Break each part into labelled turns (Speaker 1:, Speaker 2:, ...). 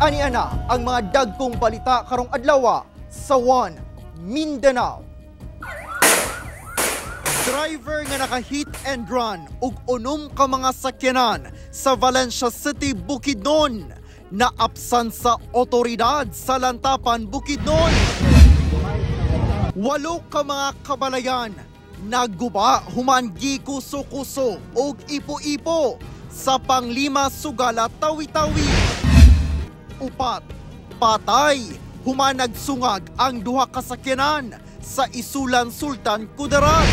Speaker 1: Aniana ang mga dagkong balita karong adlaw sa One Mindanao. Driver nga naka-hit and run ug unom ka mga sakyanan sa Valencia City, Bukidnon na absan sa otoridad sa Lantapan, Bukidnon. 8 ka mga kabalayan nagguba human gikuso-kuso ug ipo-ipo sa panglima sugala tawi-tawi. 4 patay human nagsungag ang duha ka sakyanan sa Isulan, Sultan Kudarat.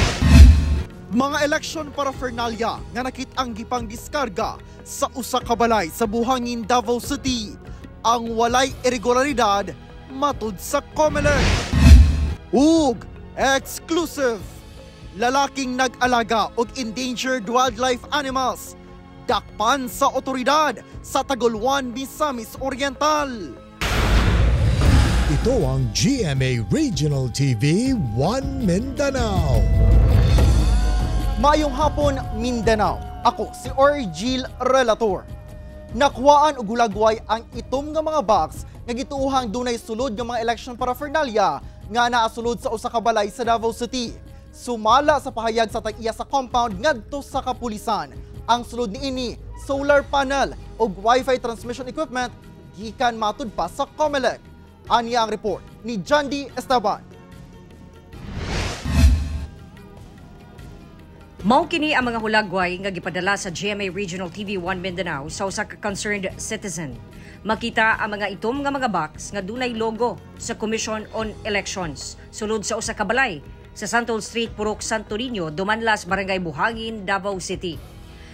Speaker 1: Mga election paraphernalia nga nakit-ang gipang diskarga sa usa ka balay sa Buhangin, Davao City ang walay irregularidad matud sa COMELEC. Ug exclusive, lalaking nag-alaga og endangered wildlife animals dakpan sa otoridad sa Tagoloan, Misamis Oriental.
Speaker 2: Ito ang GMA Regional TV 1 Mindanao.
Speaker 1: Mayong hapon, Mindanao. Ako si Orgil Relator. Nakuhaan og gulagway ang itom nga mga box nga gituuhang dunay sulod nga mga election paraphernalia nga naasulod sa usa ka balay sa Davao City. Sumala sa pahayag sa tag-iya sa compound ngadto sa kapulisan. Ang sulod niini solar panel ug Wi-Fi transmission equipment gikan matud pa sa COMELEC. Aniya ang report ni Jandy Esteban.
Speaker 3: Mao kini ang mga hulagway nga gipadala sa GMA Regional TV 1 Mindanao sa usa ka concerned citizen. Makita ang mga itom nga mga box nga dunay logo sa Commission on Elections sulod sa usa ka balay sa Santol Street, Purok, Santo Niño, Dumanlas, Barangay Buhangin, Davao City.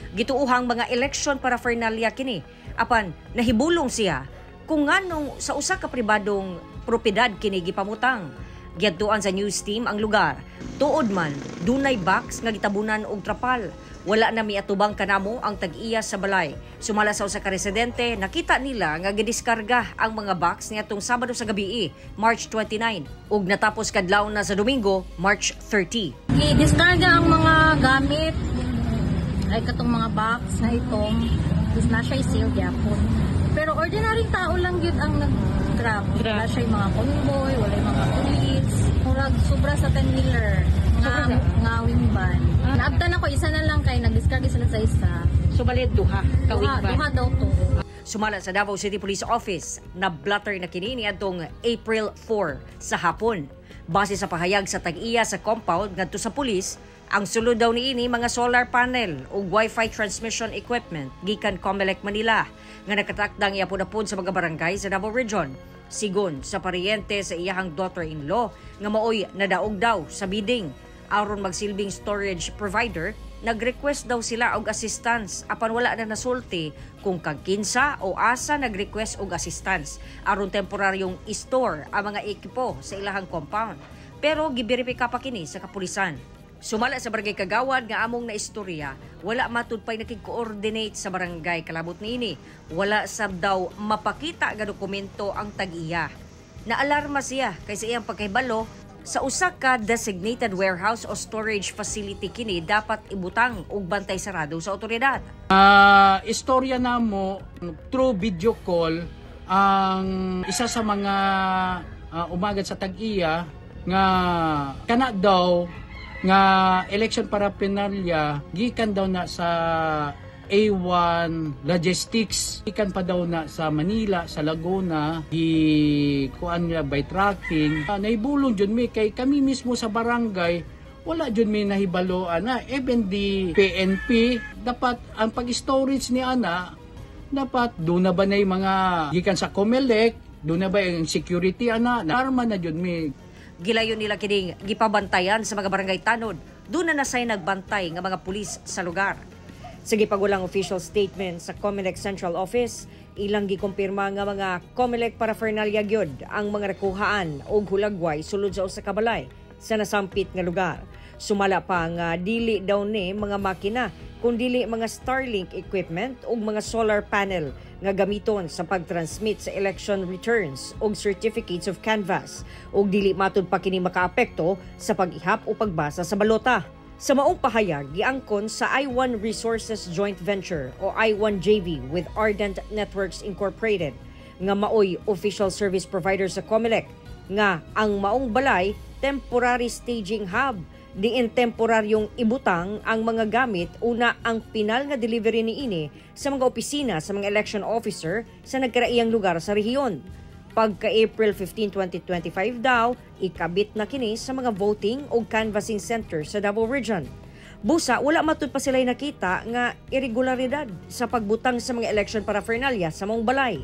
Speaker 3: Gituuhang mga election paraphernalia kini apan nahibulong siya kung nganong sa usa ka pribadong propiedad kini gipamutang. Giadtuan sa news team ang lugar. Tuod man dunay box nga gitabunan og trapal. Wala na miatubang kanamo ang tag-iya sa balay. Sumala sa usa ka residente, nakita nila nga gidiskarga ang mga box niadtong Sabado sa gabii, March 29, ug natapos kadlaw na sa Domingo, March 30.
Speaker 4: Gidiskarga ang mga gamit ay katong mga box na itong is na siya seal gyapon. Pero ordinary tao lang gyud ang nag-grab. Wala siya mga convoy, wala mga police. Murag sobra sa 10-wheeler nga wingban. Naabtan ako isa na lang kay nag-discard sila sa isa.
Speaker 3: So balit duha ka wingban.
Speaker 4: Duha daw to.
Speaker 3: Sumala sa Davao City Police Office, na-blatter na kini niadtong April 4 sa hapon. Base sa pahayag sa tag-iya sa compound ngadto sa pulis, ang sulod daw niini mga solar panel o Wi-Fi transmission equipment gikan COMELEC Manila nga nakatakdang iapod-apod sa mga barangay sa Davao Region. Sigon sa paryente sa iyahang daughter-in-law nga maoy nadaog daw sa bidding aron magsilbing storage provider, nag-request daw sila og assistance apan wala na nasulti kung kagkinsa o asa nag-request og assistance aron temporaryong i-store ang mga ekipo sa ilahang compound. Pero giberipika pa kini sa kapulisan. Sumala sa Barangay Kagawad nga among naistorya, wala matud pay nakig-coordinate sa barangay kalabot niini. Wala sab daw mapakita nga dokumento ang tag-iya. Naalarma siya kay sa iyang pagkahibalo sa usa ka designated warehouse o storage facility kini dapat ibutang og bantay sarado sa otoridad.
Speaker 5: Istorya namo through video call ang isa sa mga umagad sa tag-iya nga kana daw nga election paraphernalia gikan daw na sa A1 Logistics, gikan pa daw na sa Manila, sa Laguna, kuan niya by tracking. Naibulong jud mi kay kami mismo sa barangay wala jud mi nahibaloan na even the PNP dapat ang pag-storage ni ana dapat do na ba nay mga gikan sa COMELEC, do na ba ang security ana arma na jud mi.
Speaker 3: Gilayon nila kining gipabantayan sa mga barangay tanod. Doon na nasay nagbantay nga mga pulis sa lugar. Sa gipagulang official statement sa COMELEC Central Office, ilang gikumpirma nga mga COMELEC paraphernalia gyud ang mga nakuhaan og hulagway sulod sa usa ka balay sa nasampit nga lugar. Sumala pa nga dili daw ni mga makina kundi mga Starlink equipment ug mga solar panel nga gamiton sa pagtransmit sa election returns ug certificates of canvass ug dili matud pa kini makaapekto sa pag-ihap o pagbasa sa balota. Sa maong pahayag, giangkon sa I1 Resources Joint Venture o I1 JV with Ardent Networks Incorporated, nga maoy official service provider sa COMELEC nga ang maong balay temporary staging hub diin temporaryong ibutang ang mga gamit una ang pinal nga delivery niini sa mga opisina sa mga election officer sa nagkaraiyang lugar sa rehiyon. Pagka April 15, 2025 daw, ikabit na kini sa mga voting o canvassing center sa Davao Region. Busa, wala matud pa sila'y nakita nga irregularidad sa pagbutang sa mga election paraphernalia sa mong balay.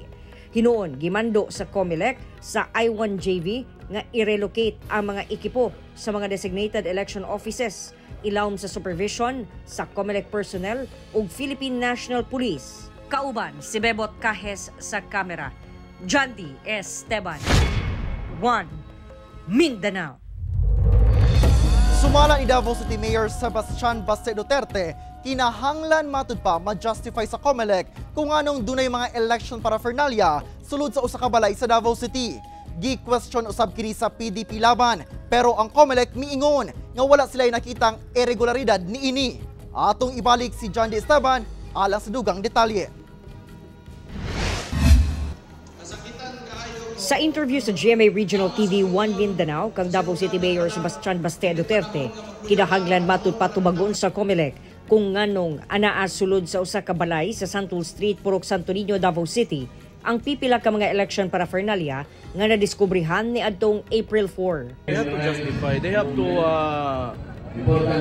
Speaker 3: Hinuon, gimando sa COMELEC sa I-1JV nga i-relocate ang mga ekipo sa mga designated election offices, ilawom sa supervision sa COMELEC personnel ug Philippine National Police. Kauban si Bebot Cajes sa kamera. Jandy Esteban, 1 Mindanao.
Speaker 1: Sumala ni Davao City Mayor Sebastian Baste Duterte, kinahanglan matud pa ma-justify sa COMELEC kung anong dunay mga election paraphernalia sulod sa usa ka balay sa Davao City. Gi-question usab kini sa PDP laban, pero ang COMELEC miingon nga wala sila nakitang irregularidad niini. Atong ibalik si Jandy Esteban alang sa dugang detalye.
Speaker 3: Sa interview sa GMA Regional TV 1 Mindanao, kang Davao City Mayor Sebastian Baste Duterte, kinahanglan matud pa tubagon sa COMELEC kung nganong anaa sulod sa usa ka balay sa Santol Street, Purok Santo Niño, Davao City, ang pipila ka mga election paraphernalia nga nadiskubrihan ni adtong April 4.
Speaker 6: They have to justify. They have to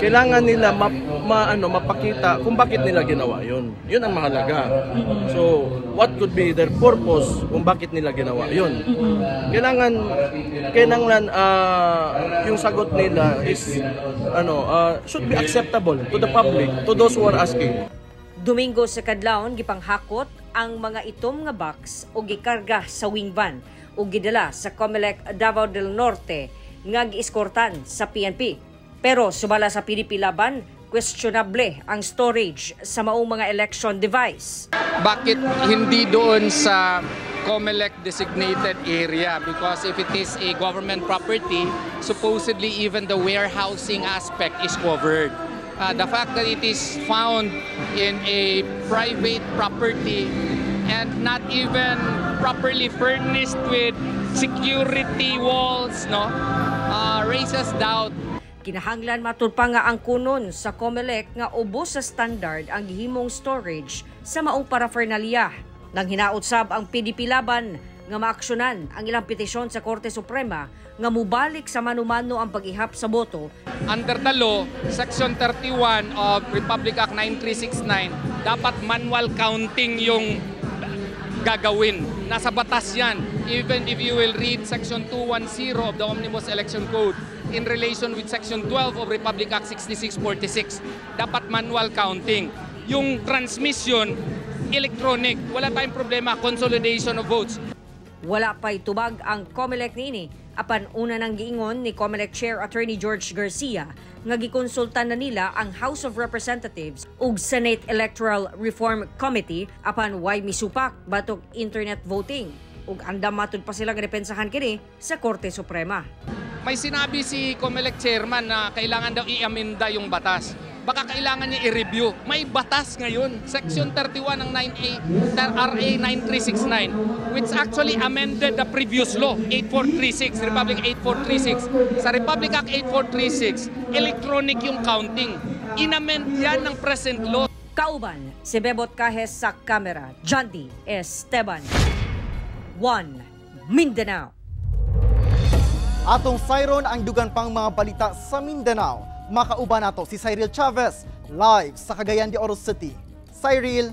Speaker 6: kailangan nila mapakita kung bakit nila ginawa yun. Yun ang mahalaga. So, what could be their purpose kung bakit nila ginawa yun. Kailangan yung sagot nila is should be acceptable to the public, to those who are asking.
Speaker 3: Domingo sa kadlawon gipanghakot ang mga itom nga box o gikarga sa wing van o gidala sa COMELEC Davao del Norte nga gieskortan sa PNP. Pero sumala sa PDP laban, questionable ang storage sa maong mga election device.
Speaker 7: Bakit hindi doon sa COMELEC designated area? Because if it is a government property, supposedly even the warehousing aspect is covered. The fact that it is found in a private property and not even properly furnished with security walls, raises doubt.
Speaker 3: Kinahanglan matud pa nga ang kunon sa COMELEC nga ubos sa standard ang gihimong storage sa maong paraphernalia. Nang hinaot sab ang PDP laban nga maaksyonan ang ilang petisyon sa Korte Suprema nga mubalik sa mano-mano ang pag-ihap sa boto.
Speaker 7: Under the law, Section 31 of Republic Act 9369, dapat manual counting yung gagawin. Nasa batas yan. Even if you will read Section 210 of the Omnibus Election Code in relation with Section 12 of Republic Act 6646, dapat manual counting. Yung transmission, electronic. Wala tayong problema, consolidation of votes.
Speaker 3: Wala pa'y tubag ang COMELEC niini, apan una nang giingon ni COMELEC Chair Attorney George Garcia nga gikonsulta na nila ang House of Representatives ug Senate Electoral Reform Committee apan way misupak batok internet voting ug andam matud pa sila nga depensahan kini sa Korte Suprema.
Speaker 7: May sinabi si COMELEC Chairman na kailangan daw i-amenda yung batas. Baka kailangan niya i-review. May batas ngayon, Section 31 ng RA 9369, which actually amended the previous law, 8436, Republic 8436. Sa Republic Act 8436, electronic yung counting. Inamend yan ng present law.
Speaker 3: Kauban, si Bebot Cajes sa kamera, Jandy Esteban, 1 Mindanao.
Speaker 1: Atong sayron ang dugan pang mga balita sa Mindanao. Makauban nato si Cyril Chavez live sa Cagayan de Oro City. Cyril.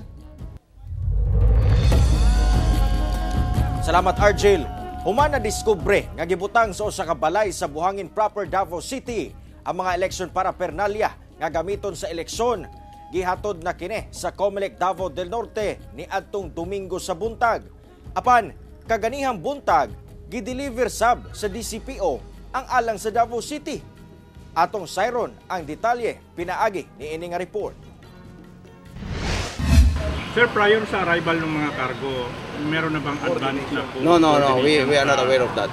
Speaker 8: Salamat Argel. Human na diskubre nga gibutang sa usa ka balay sa buhangin proper Davao City ang mga election paraphernalia nga gamiton sa eleksyon. Gihatod na kini sa COMELEC Davao del Norte ni adtong Domingo sa buntag. Apan kaganihang buntag gideliver sab sa DCPO ang alang sa Davao City. Atong sayron ang detalye pinaagi ni ini nga report.
Speaker 9: Sir, prior sa arrival ng mga cargo, meron na bang advance na po?
Speaker 10: No. We are not aware of that.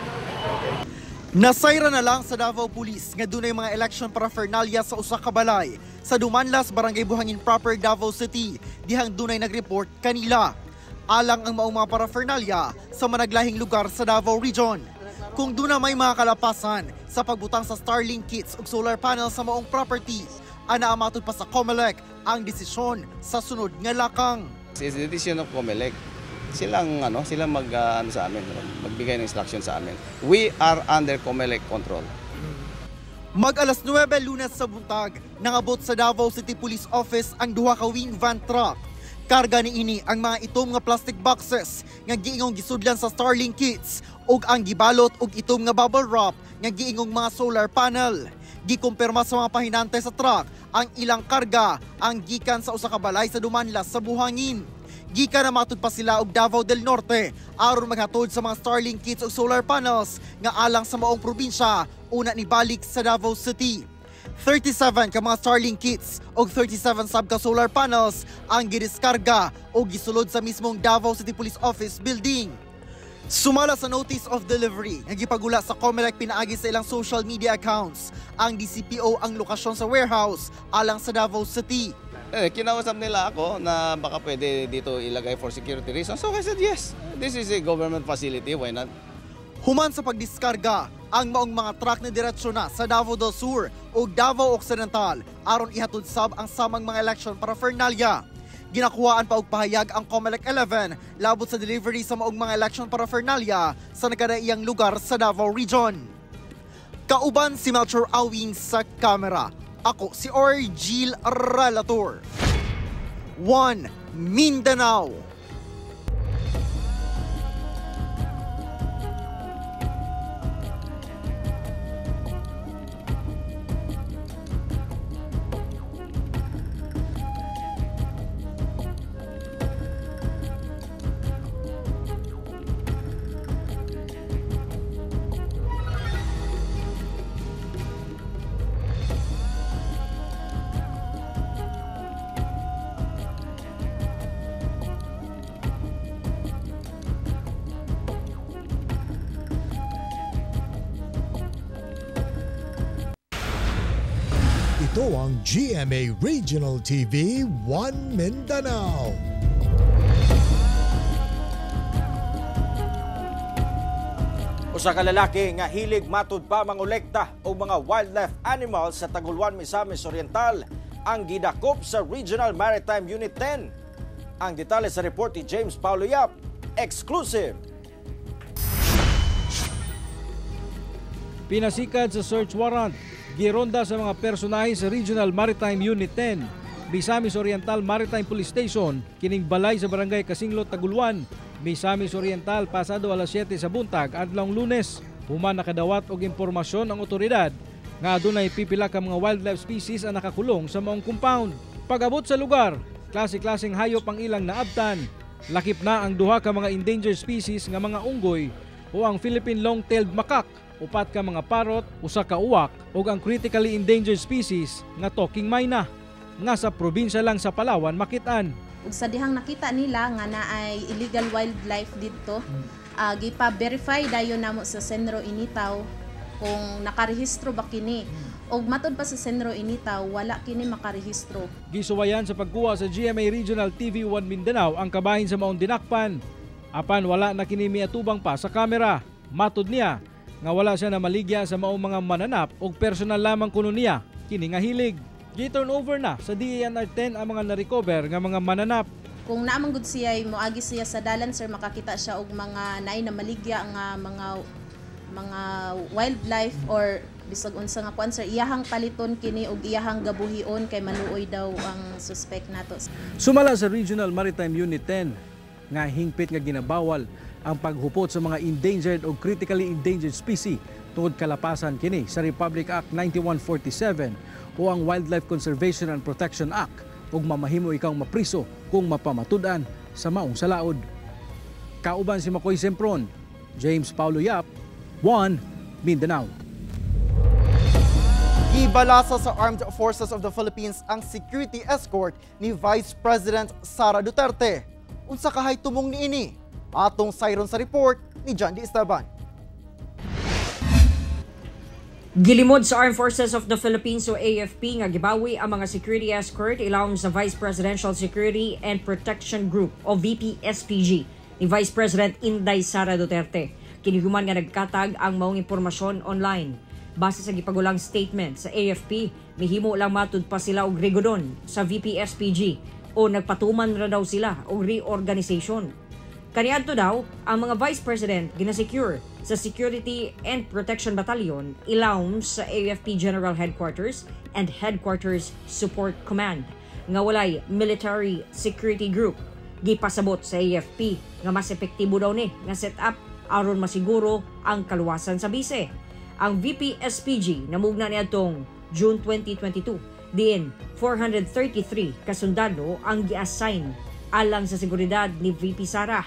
Speaker 1: Nasayra na lang sa Davao Police nga dunay mga election paraphernalia sa usa ka balay sa Dumanlas, Barangay Buhangin proper Davao City, dihang dunay nag-report kanila. alang ang maong mga paraphernalia sa managlahing lugar sa Davao Region. Kung doon na may mga kalapasan sa pagbutang sa Starlink kits ug solar panel sa maong property, anaamatod pa sa COMELEC ang desisyon sa sunod nga lakang.
Speaker 10: It's the decision of COMELEC. Silang sa amin, magbigay ng instruction sa amin. We are under COMELEC control.
Speaker 1: Mag-alas 9 Lunes sa buntag, nangabot sa Davao City Police Office ang duha ka wing van truck. Karga niini ang mga itom nga plastic boxes nga giingong gisudlan sa Starlink kits ug ang gibalot og itom nga bubble wrap nga giingong mga solar panel. Gikumpirma sa mga pahinante sa truck ang ilang karga ang gikan sa usa ka balay sa Dumanlas sa Buhangin. Gikan na matud pa sila og Davao del Norte aron maghatod sa mga Starlink kits ug solar panels nga alang sa maong probinsya una ni balik sa Davao City. 37 ka mga Starlink kits o 37 sub ka solar panels ang gidiskarga o gisulod sa mismong Davao City Police Office building. Sumala sa notice of delivery nga gipagula sa COMELEC pinaagi sa ilang social media accounts ang DCPO ang lokasyon sa warehouse alang sa Davao City.
Speaker 10: Kinausap nila ako na baka pwede dito ilagay for security reasons. So I said yes, this is a government facility, why not?
Speaker 1: Human sa pagdiskarga, ang maong mga truck na diretsyo na sa Davao del Sur o Davao Occidental aron ihatod sab ang samang mga election paraphernalia. Ginakuhaan pa og pahayag ang COMELEC 11 labot sa delivery sa maong mga election paraphernalia sa nagkadaiyang lugar sa Davao Region. Kauban si Melchor Awing sa kamera. Ako si Orgil Relator. 1 Mindanao.
Speaker 2: Ito ang GMA Regional TV 1 Mindanao.
Speaker 8: Usa ka lalaki nga hilig matud pa mangolekta og mga wildlife animals sa Taguluan, Misamis Oriental ang gidakop sa Regional Maritime Unit 10. Ang detalye sa report ni James Paulo Yap, exclusive.
Speaker 11: Pinasikad sa search warrant, gironda sa mga personahe sa Regional Maritime Unit 10, Misamis Oriental Maritime Police Station, kining balay sa Barangay Kasinglot, Taguluan, Misamis Oriental, pasado alas 7 sa buntag adlawng Lunes. Human nakadawat og impormasyon ang otoridad nga adunay pipila ka mga wildlife species ang nakakulong sa maong compound. Pag-abot sa lugar, klase-klaseng hayop ang ilang naabtan. Lakip na ang duha ka mga endangered species nga mga unggoy o ang Philippine long-tailed macaque, upat ka mga parrot, usa ka uwak ug ang critically endangered species nga talking myna nga sa probinsya lang sa Palawan makitaan.
Speaker 12: Ug sa dihang nakita nila nga naay illegal wildlife didto, gipa-verify dayon namo sa Senro Initaw kung nakarehistro ba kini. Og matud pa sa Senro Initaw, wala kini makarehistro.
Speaker 11: Gisuwayan sa pagkuha sa GMA Regional TV 1 Mindanao ang kabahin sa maong dinakpan. Apan wala na kini miatubang pa sa kamera. Matud niya nga wala siya na maligya sa maong mga mananap og personal lamang kuno niya kini nga hilig. Gi-turn over na sa DENR 10 ang mga na-recover nga mga mananap.
Speaker 12: Kung naamang gud siya moagi siya sa dalan sir, makakita siya og mga naay na maligya nga mga wildlife or bisag unsa nga kuan sir, iyahang paliton kini og iyahang gabuhion kay maluoy daw ang suspect nato.
Speaker 11: Sumala sa Regional Maritime Unit 10 nga hingpit nga ginabawal ang paghupot sa mga endangered o critically endangered species tungod kalapasan kini sa Republic Act 9147 o ang Wildlife Conservation and Protection Act ug mamahimo ikaw mapriso kung mapamatud-an sa maong salaod. Kauban si Makoy Sempron, James Paulo Yap, 1 Mindanao.
Speaker 1: Ibalasa sa Armed Forces of the Philippines ang security escort ni Vice President Sara Duterte. Unsa kahay tumong niini? Atong sayron sa report ni John D. Esteban.
Speaker 3: Gilimod sa Armed Forces of the Philippines o AFP nga gibawi ang mga security escort ilawom sa Vice Presidential Security and Protection Group o VP-SPG ni Vice President Inday Sara Duterte. Kinihuman nga nagkatag ang maong impormasyon online. Base sa gipagulang statement sa AFP, mihimo lang matud pa sila og rigodon sa VP-SPG o nagpatuman ra daw sila og reorganization. Kaniadto daw, ang mga Vice President ginasecure sa Security and Protection Battalion ilawom sa AFP General Headquarters and Headquarters Support Command nga walay Military Security Group. Gipasabot sa AFP nga mas epektibo daw ni nga setup aron masiguro ang kaluwasan sa bise. Ang VP-SPG namugna niadtong June 2022 diin 433 kasundalo ang gi-assign alang sa seguridad ni VP Sara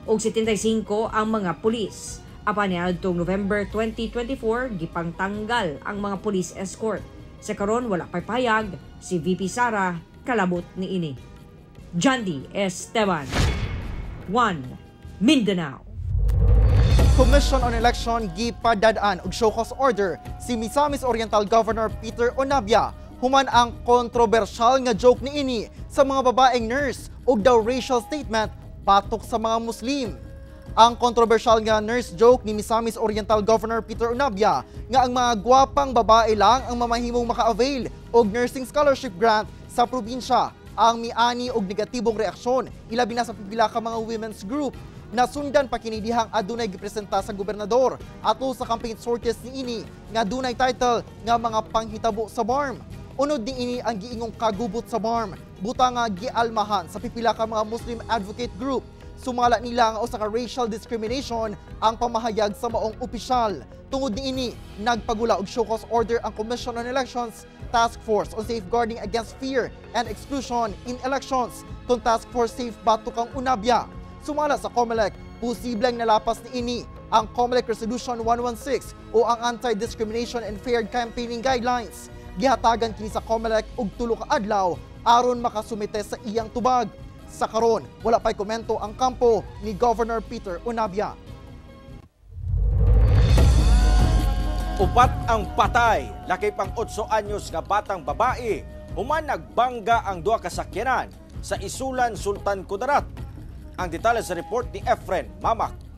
Speaker 3: og 75 ang mga pulis. Apan niadtong November 2024 gipangtanggal ang mga pulis escort. Sa karon wala pay payag si VP Sara kalabot ni ini. Jandy Esteban, 1 Mindanao.
Speaker 1: Commission on Election gipadad-an og show cause order si Misamis Oriental Governor Peter Onabia human ang kontrobersyal nga joke ni ini sa mga babaeng nurse ug daw racial statement patok sa mga Muslim. Ang kontrobersyal nga nurse joke ni Misamis Oriental Governor Peter Onabia nga ang mga gwapang babae lang ang mamahimong maka-avail og nursing scholarship grant sa probinsya ang miani og negatibong reaksyon ilabi na sa pipila ka mga women's group. Nasundan pa kini dihang adunay gipresenta sa gobernador ato sa campaign sorties ni ini nga dunay title nga mga panghitabo sa BARM. Unod ni ini ang giingong kagubot sa BARM, buta nga gialmahan sa pipila ka mga Muslim advocate group. Sumala nila nga usa ka racial discrimination ang pamahayag sa maong opisyal. Tungod ni ini, nagpagula og show cause order ang Commission on Elections Task Force on Safeguarding Against Fear and Exclusion in Elections kung Task Force Safe Batukang Onabia. Sumala sa COMELEC, posibleng nalapas ni ini ang COMELEC Resolution 116 o ang Anti-Discrimination and Fair Campaigning Guidelines. Gihatagan kini sa COMELEC og 3 ka adlaw aron makasumite sa iyang tubag. Sa karon, wala pay komento ang kampo ni Governor Peter Onabia.
Speaker 8: Upat ang patay, laki pang 8 anyos nga batang babae, human nagbangga ang duha ka sakyanan sa Isulan, Sultan Kudarat. Ang detalye sa report ni Efren Mamak.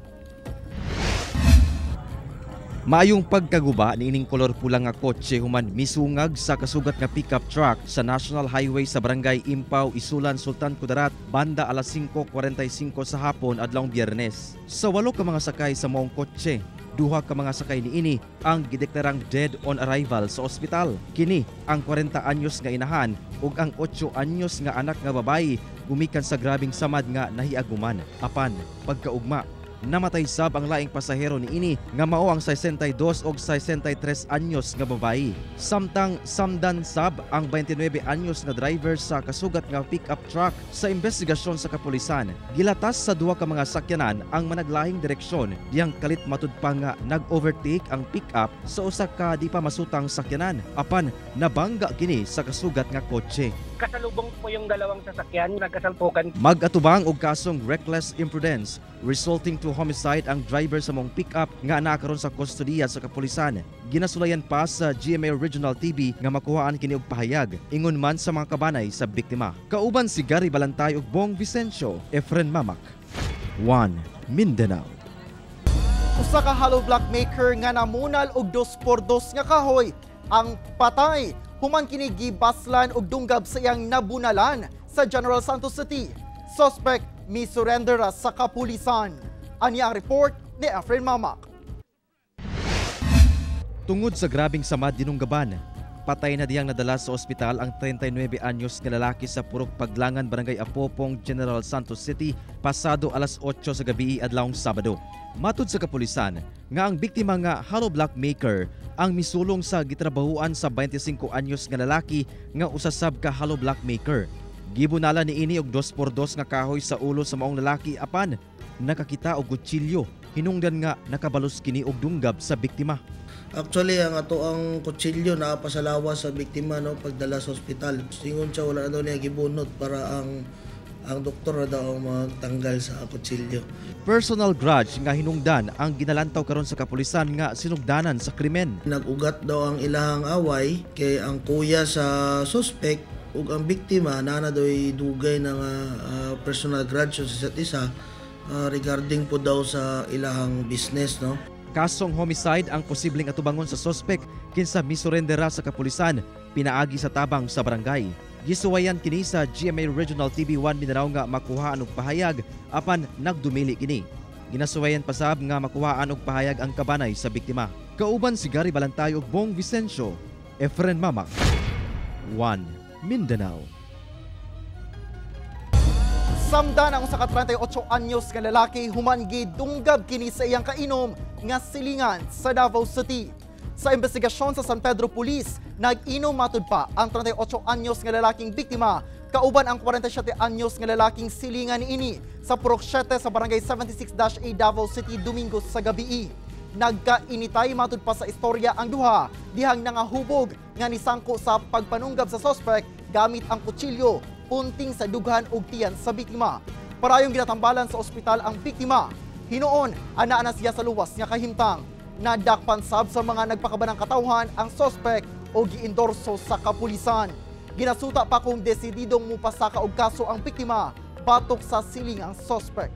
Speaker 13: Maayong pagkaguba ni ining kolor pulang nga kotse human misungag sa kasugat nga pickup truck sa National Highway sa Barangay Impaw, Isulan, Sultan Kudarat, banda alas 5:45 sa hapon adlawng Biyernes. Sa 8 ka mga sakay sa maong kotse, 2 ka mga sakay ni ini ang gideklarang dead on arrival sa ospital. Kini ang 40 anyos nga inahan ug ang 8 anyos nga anak nga babayi gumikan sa grabing samad nga nahiaguman. Apan pagkaugma, namatay sab ang laing pasahero ni ini nga mao ang 62 ug 63 anyos nga babayi. Samtang samdan sab ang 29 anyos nga driver sa kasugat nga pick-up truck. Sa investigasyon sa kapulisan, gilatas sa 2 ka mga sakyanan ang managlahing direksyon diyang kalit matud pa nga nag-overtake ang pick-up sa usa ka di pa masutang sakyanan. Apan nabangga kini sa kasugat nga kotse.
Speaker 14: Kasalubong po yung dalawang sasakyan, nagkasalpukan.
Speaker 13: Mag-atubang og kasong reckless imprudence resulting to homicide ang driver sa mong pick-up nga nakaroon sa kustodiya sa kapulisan. Ginasulayan pa sa GMA Regional TV nga makuhaan kini og pahayag ingon man sa mga kabanay sa biktima. Kauban si Gary Balantay ug Bong Vicencio, Efren Mamak, 1 Mindanao.
Speaker 1: Usa ka hollow block maker nga namunal og 2x2 nga kahoy ang patay. Human kini gibaslan og dunggab sa iyang nabunalan sa General Santos City. Suspect misurrender sa kapulisan. Ani ang report ni Efren Mamak.
Speaker 13: Tungod sa grabing samad dinunggaban, patay na diyang nadala sa ospital ang 39 anyos nga lalaki sa Purok Paglangan, Barangay Apopong, General Santos City, pasado alas 8 sa gabi adlawng Sabado. Matud sa kapulisan nga ang biktima nga hollow block maker ang misulong sa gitrabahuan sa 25 anyos nga lalaki nga usasab ka hollow block maker. Gibunala ni ini og 2x2 nga kahoy sa ulo sa maong lalaki apan nakakita og kutsilyo. Hinungdan nga nakabalos kini og dunggab sa biktima.
Speaker 15: Actually, ang ato ang kutsilyo na pasalawa sa biktima no pagdala sa ospital. Singon siya wala na daw niya gibunot para ang ang doktor na daw magtanggal sa kutsilyo.
Speaker 13: Personal grudge nga hinungdan ang ginalantaw karon sa kapulisan nga sinugdanan sa krimen.
Speaker 15: Nag-ugat daw ang ilahang away kay ang kuya sa suspect ug ang biktima na do'y dugay ng personal grudge sa isa't isa regarding po daw sa ilahang business, no?
Speaker 13: Kasong homicide ang posibleng atubangon sa suspect kinsa misurrendera sa kapulisan pinaagi sa tabang sa barangay. Gisuwayan kini sa GMA Regional TV 1 Mindanao nga makuhaan og pahayag apan nagdumili kini. Ginasuwayan pasab nga makuhaan og pahayag ang kabanay sa biktima. Kauban si Gary Balantay ug Bong Vicencio, Efren Mamak, 1 Mindanao.
Speaker 1: Samdan ang usa ka 38 anyos nga lalaki human gidunggab kini sa iyang kainom nga silingan sa Davao City. Sa investigasyon sa San Pedro Police, nag-inom matud pa ang 38 anyos nga lalaking biktima kauban ang 47 anyos nga lalaking silingan niini sa Purok 7 sa Barangay 76-A Davao City Domingo sa gabii. Nagkainitay matud pa sa istorya ang duha dihang nangahubog nga nisangko sa pagpanunggab sa suspect gamit ang kutsilyo punting sa dughan ug tiyan sa biktima. Parayong ginatambalan sa ospital ang biktima. Hinuon ana na siya sa luwas nga kahimtang. Nadakpan sab sa mga nagpakabanang katawhan ang suspect o giendorso sa kapulisan. Ginasuta pa kung desididong mupasaka og kaso ang biktima batok sa siling ang suspect.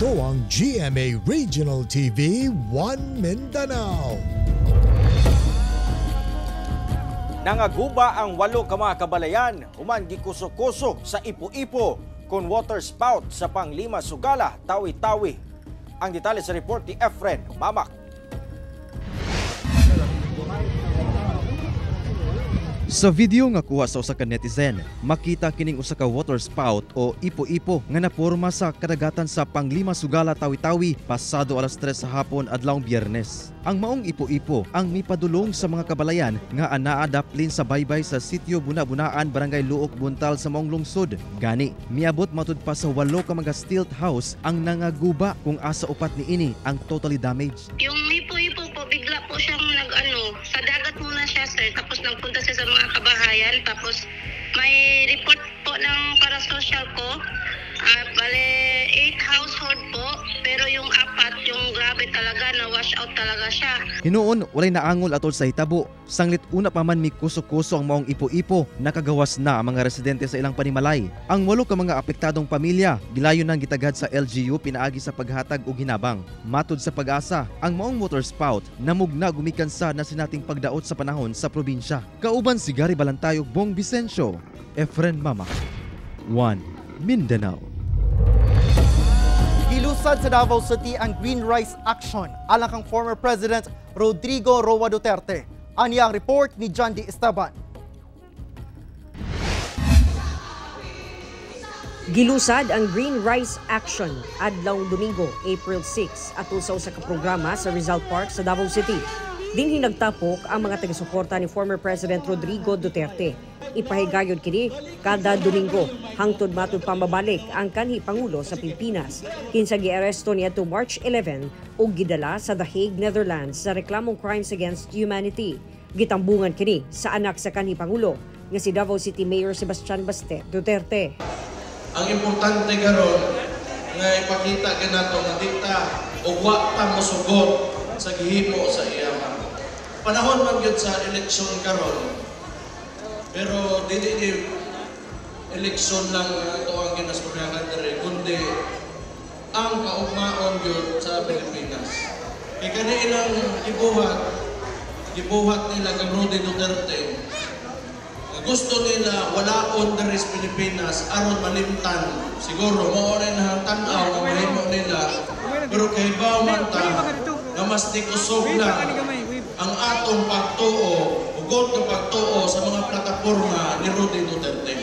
Speaker 2: Ito ang GMA Regional TV 1 Mindanao.
Speaker 8: Nangaguba ang 8 ka mga kabalayan human gikuso-kuso sa Ipo-Ipo kon water spout sa Panglima Sugala, Tawi-Tawi. Ang detalye sa report ni Efren Mamak.
Speaker 13: Sa video nga kuha sa usa ka netizen, makita kining usa ka water spout o ipo-ipo nga naporma sa kadagatan sa Panglima Sugala, Tawi-Tawi pasado alas 3 sa hapon adlawng Biyernes. Ang maong ipo-ipo ang mipadulong sa mga kabalayan nga anaa daplin sa baybay sa sitio Buna-Bunaan, Barangay Luok, Buntal sa maong lungsod. Gani, miabot matud pa sa 8 ka mga stilt house ang nangaguba kung asa upat niini ang totally damaged.
Speaker 16: Yung ipo-ipo po, bigla po siyang sa dagat muna siya, sir, tapos nagpunta siya sa mga kabahayan, tapos may report po ng parasocial ko, bale 8 household po, pero yung 4, yung grabe talaga, na-wash out talaga siya.
Speaker 13: Hinuon, walay naangol atol sa hitabo. Sanglit una pa man mi kuso-kuso ang maong ipo-ipo, nakagawas na ang mga residente sa ilang panimalay. Ang 8 ka mga apektadong pamilya, gilayon nang gitagad sa LGU pinaagi sa paghatag og hinabang. Matud sa Pag-asa, ang maong water spout namugna gumikan sa nasinating pagdaot sa panahon sa probinsya. Kauban si Gary Balantay ug Bong Vicencio, Efren Mamak, 1 Mindanao.
Speaker 1: Gilusad sa Davao City ang Green Rice Action alang kang former President Rodrigo Roa Duterte. Aniya ang report ni John D. Esteban.
Speaker 3: Gilusad ang Green Rice Action adlawng Domingo, April 6 atol sa usa ka programa sa Rizal Park sa Davao City. Dinhi nagtapok ang mga taga-suporta ni former President Rodrigo Duterte. Ipahigayon kini kada Domingo hangtod matud pamabalik ang kanhi Pangulo sa Pilipinas. Kinsa giaresto niadto March 11 ug gidala sa The Hague, Netherlands sa reklamong crimes against humanity. Gitambungan kini sa anak sa kanhi Pangulo nga si Davao City Mayor Sebastian Baste Duterte.
Speaker 17: Ang importante karon nga ipakita kanato nga dita og wa ta mosugot sa gihimo sa iya. Panahon man gyud sa eleksyon karon. Pero dili eleksyon lang ito ang kinasturyahan diri kundi ang kaugmaon gyud sa Pilipinas. Kay kanilang gibuhat nila kang Rodrigo Duterte gusto nila walaon diri sa Pilipinas aron malimtan. Siguro mo rin ang tanaw nga mahimo nila. Pero kay bawman ta nga mas tikusog lang ang atong pagtuo, ugod na pagtuo sa mga plataporma ni Rudy Duterte.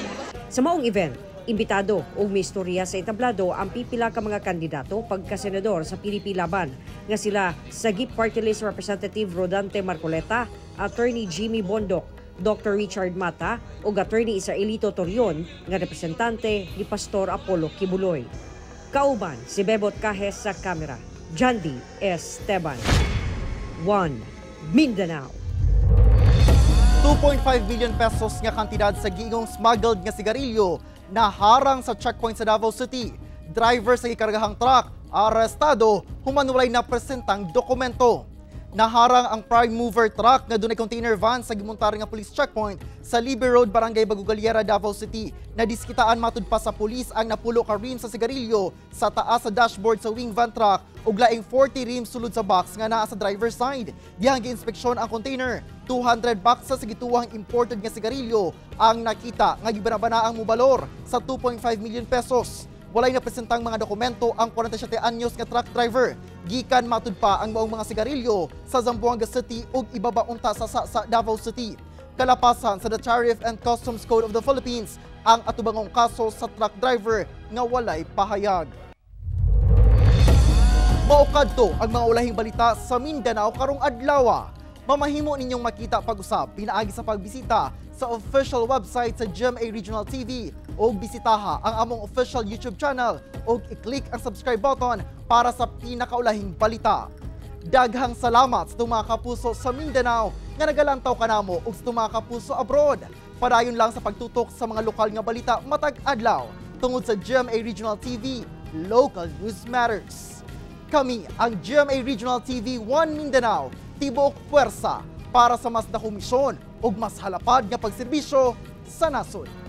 Speaker 3: Sa maong event, imbitado o may istorya sa entablado ang pipila ka mga kandidato pagkasenador sa PDP laban nga sila Sagip Party List Representative Rodante Marcoleta, Attorney Jimmy Bondok, Dr. Richard Mata o Attorney Israelito Torion nga representante ni Pastor Apollo Kibuloy. Kauban si Bebot Cajes sa kamera, Jandy Esteban. 1 Mindanao.
Speaker 1: 2.5 billion pesos nga kantidad sa giingong smuggled nga sigarilyo naharang sa checkpoint sa Davao City. Driver sa gikargahang truck, arestado, human walay na presentang dokumento. Naharang ang prime mover truck nga dunay container van sa gimontar nga police checkpoint sa Libre Road, Barangay Bagugaliera, Davao City. Nadiskitaan matud pa sa pulis ang napulo ka rim sa sigarilyo sa taas sa dashboard sa wing van truck ug laing 40 rims sulod sa box nga naa sa driver's side. Dihang gi-inspeksyon ang container, 200 boxes sa gituwang imported nga sigarilyo ang nakita nga gibanabana ang mubalor sa 2.5 million pesos. Walay na presentang mga dokumento ang 47 anyos nga truck driver. Gikan matud pa ang maong mga sigarilyo sa Zamboanga City ug ibabaunta sa Davao City. Kalapasan sa the Tariff and Customs Code of the Philippines ang atubangong kaso sa truck driver nga walay pahayag. Maukadto ang mga ulahing balita sa Mindanao karong adlaw. Mamahimo ninyong makita pag-usab pinaagi sa pagbisita sa official website sa GMA Regional TV o bisitaha ang among official YouTube channel o i-click ang subscribe button para sa pinakaulahing balita. Daghang salamat sa mga kapuso sa Mindanao nga nagalantaw kanamo ug sa mga kapuso abroad. Padayon lang sa pagtutok sa mga lokal nga balita matag adlaw tungod sa GMA Regional TV, Local News Matters. Kami ang GMA Regional TV 1 Mindanao, tibuok puwersa para sa mas dakong misyon ug mas halapad nga pagserbisyo sa nasod.